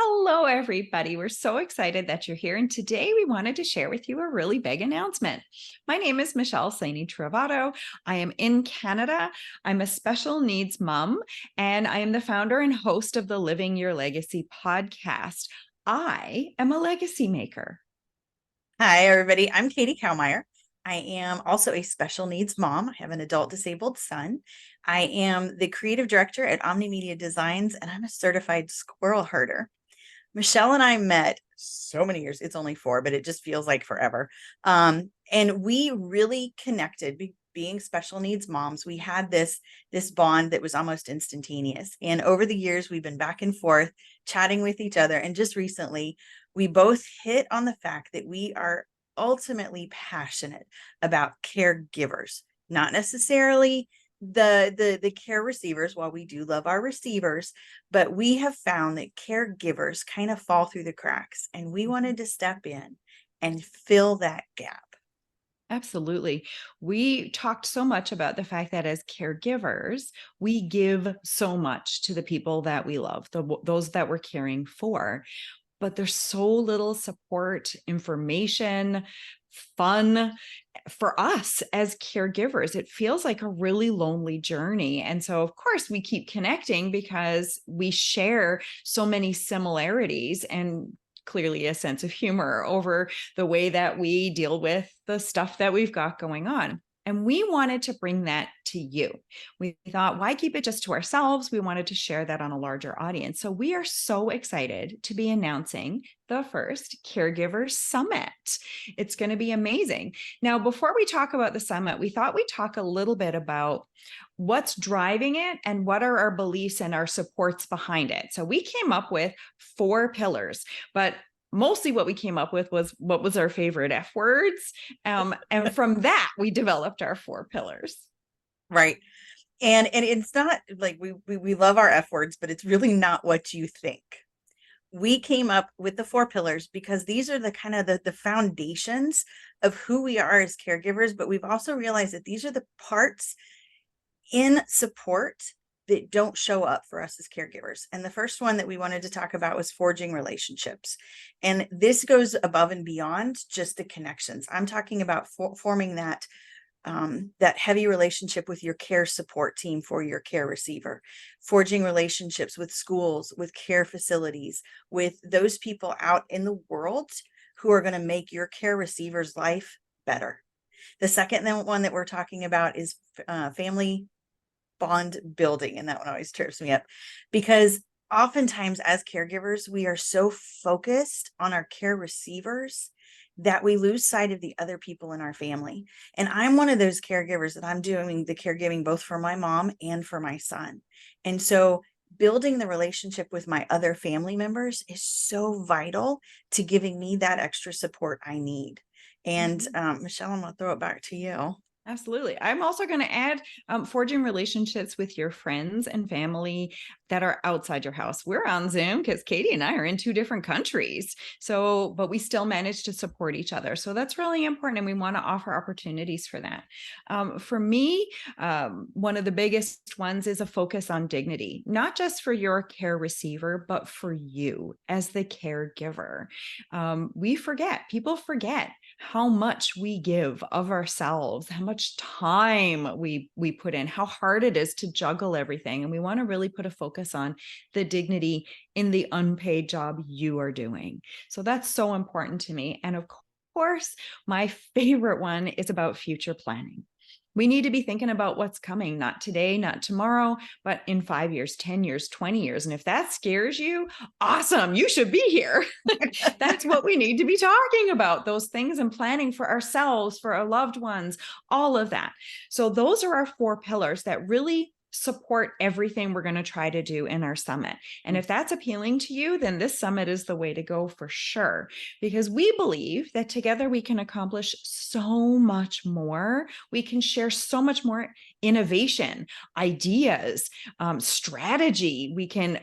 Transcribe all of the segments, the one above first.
Hello, everybody. We're so excited that you're here. And today we wanted to share with you a really big announcement. My name is Michelle Slaney Travato. I am in Canada. I'm a special needs mom, and I am the founder and host of the Living Your Legacy podcast. I am a legacy maker. Hi, everybody. I'm Katie Kowmeyer. I am also a special needs mom. I have an adult disabled son. I am the creative director at Omnimedia Designs, and I'm a certified squirrel herder. Michelle and I met so many years. It's only 4, but it just feels like forever. And we really connected. Being special needs moms, we had this bond that was almost instantaneous. And over the years, we've been back and forth chatting with each other. And just recently, we both hit on the fact that we are ultimately passionate about caregivers, not necessarily the care receivers, while we do love our receivers, but we have found that caregivers kind of fall through the cracks, and we wanted to step in and fill that gap. Absolutely. We talked so much about the fact that as caregivers, we give so much to the people that we love, those that we're caring for, but there's so little support, information, fun for us as caregivers. It feels like a really lonely journey. And so, of course, we keep connecting because we share so many similarities and clearly a sense of humor over the way that we deal with the stuff that we've got going on. And we wanted to bring that to you. We thought, why keep it just to ourselves? We wanted to share that on a larger audience. So we are so excited to be announcing the first Caregivers Summit. It's going to be amazing. Now, before we talk about the summit, we thought we'd talk a little bit about what's driving it and what are our beliefs and our supports behind it. So we came up with 4 pillars, but mostly what we came up with was what was our favorite F words. And from that, we developed our 4 pillars. Right. And it's not like we love our F words, but it's really not what you think. We came up with the 4 pillars because these are the kind of the foundations of who we are as caregivers, but we've also realized that these are the parts in support that don't show up for us as caregivers. And the first one that we wanted to talk about was forging relationships. And this goes above and beyond just the connections. I'm talking about forming that heavy relationship with your care support team for your care receiver, forging relationships with schools, with care facilities, with those people out in the world who are going to make your care receiver's life better. The second one that we're talking about is family bond building. And that one always trips me up because oftentimes as caregivers, we are so focused on our care receivers that we lose sight of the other people in our family. And I'm one of those caregivers that I'm doing the caregiving both for my mom and for my son. And so building the relationship with my other family members is so vital to giving me that extra support I need. And Michelle, I'm going to throw it back to you. Absolutely. I'm also going to add forging relationships with your friends and family that are outside your house. We're on Zoom because Katie and I are in 2 different countries. So, but we still manage to support each other. So that's really important. And we want to offer opportunities for that. For me, one of the biggest ones is a focus on dignity, not just for your care receiver, but for you as the caregiver. People forget how much we give of ourselves, how much time we put in, how hard it is to juggle everything. And we want to really put a focus on the dignity in the unpaid job you are doing. So that's so important to me. And of course, my favorite one is about future planning. We need to be thinking about what's coming, not today, not tomorrow, but in 5 years, 10 years, 20 years. And if that scares you, awesome, you should be here. That's what we need to be talking about, those things and planning for ourselves, for our loved ones, all of that. So those are our 4 pillars that really support everything we're going to try to do in our summit. And if that's appealing to you, then this summit is the way to go for sure, because we believe that together we can accomplish so much more. We can share so much more innovation, ideas, strategy. We can,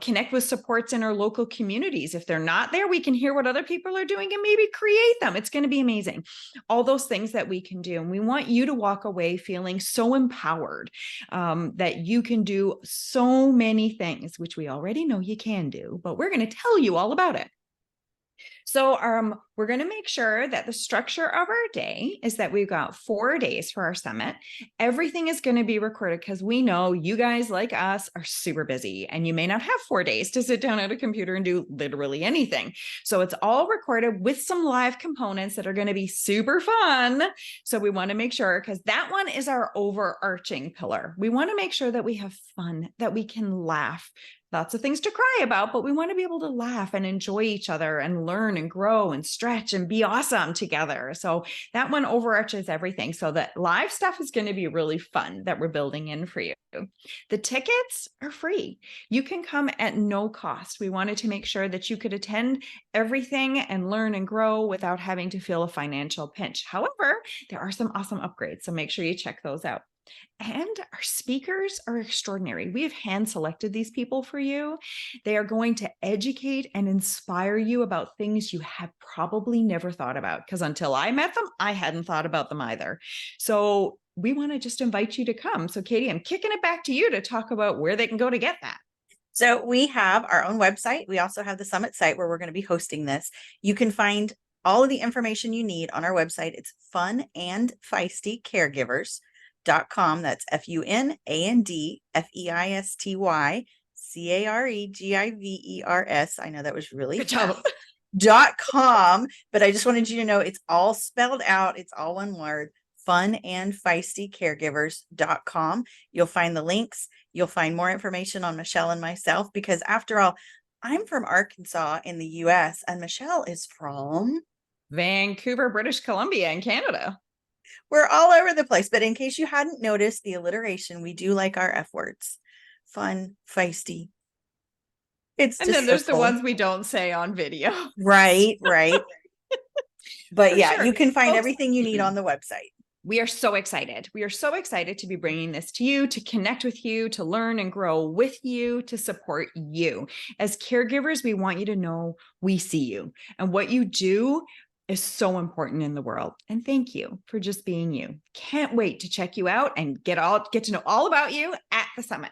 connect with supports in our local communities. If they're not there, we can hear what other people are doing and maybe create them. It's going to be amazing. All those things that we can do. And we want you to walk away feeling so empowered that you can do so many things, which we already know you can do, but we're going to tell you all about it. So we're going to make sure that the structure of our day is that we've got 4 days for our summit. Everything is going to be recorded because we know you guys like us are super busy and you may not have 4 days to sit down at a computer and do literally anything. So it's all recorded with some live components that are going to be super fun. So we want to make sure, because that one is our overarching pillar. We want to make sure that we have fun, that we can laugh. Lots of things to cry about, but we want to be able to laugh and enjoy each other and learn and grow and stretch and be awesome together. So that one overarches everything. So that live stuff is going to be really fun that we're building in for you. The tickets are free. You can come at no cost. We wanted to make sure that you could attend everything and learn and grow without having to feel a financial pinch. However, there are some awesome upgrades, so make sure you check those out. And our speakers are extraordinary. We have hand selected these people for you. They are going to educate and inspire you about things you have probably never thought about, because until I met them, I hadn't thought about them either. So we want to just invite you to come. So Katie, I'm kicking it back to you to talk about where they can go to get that. So we have our own website. We also have the summit site where we're going to be hosting this. You can find all of the information you need on our website. It's Fun and Feisty Caregivers.com. That's FUNANDFEISTY CAREGIVERS. I know that was really good job. .com, but I just wanted you to know it's all spelled out. It's all one word. FunandFeistyCaregivers.com. You'll find the links. You'll find more information on Michelle and myself, because after all, I'm from Arkansas in the US and Michelle is from Vancouver, British Columbia in Canada. We're all over the place, but in case you hadn't noticed the alliteration, we do like our F words. Fun, feisty. It's and just then there's so the ones we don't say on video. Right. But For yeah, sure. you can find Folks, everything you need on the website. We are so excited. We are so excited to be bringing this to you, to connect with you, to learn and grow with you, to support you. As caregivers, we want you to know we see you, and what you do is so important in the world. And thank you for just being you. Can't wait to check you out and get to know all about you at the summit.